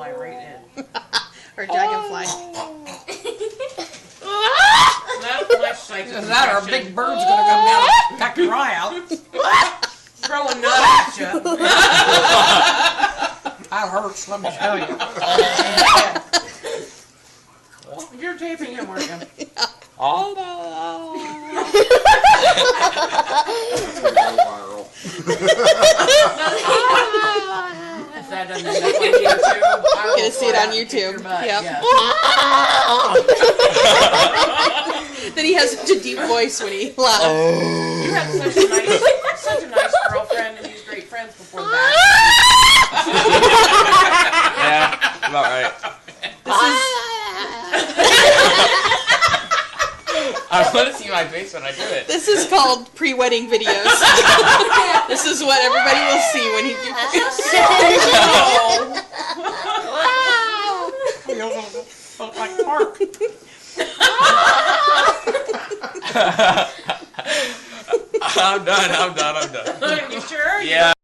fly right in. Or dragonfly. That or a big bird's gonna come down and peck your eye out. Throw a nut at you. That hurts, let me tell you. You're taping him, aren't you? Oh If that doesn't end up on YouTube, I will Gonna see it on kick YouTube. your butt, Yep. yes. Then he has such a deep voice when he laughs. You had such a nice girlfriend, and you was great friends before that. Yeah, about right. I want to see my face when I do it. This is called pre-wedding videos. This is what everybody will see when he Look like Park. I'm done. You sure? Yeah.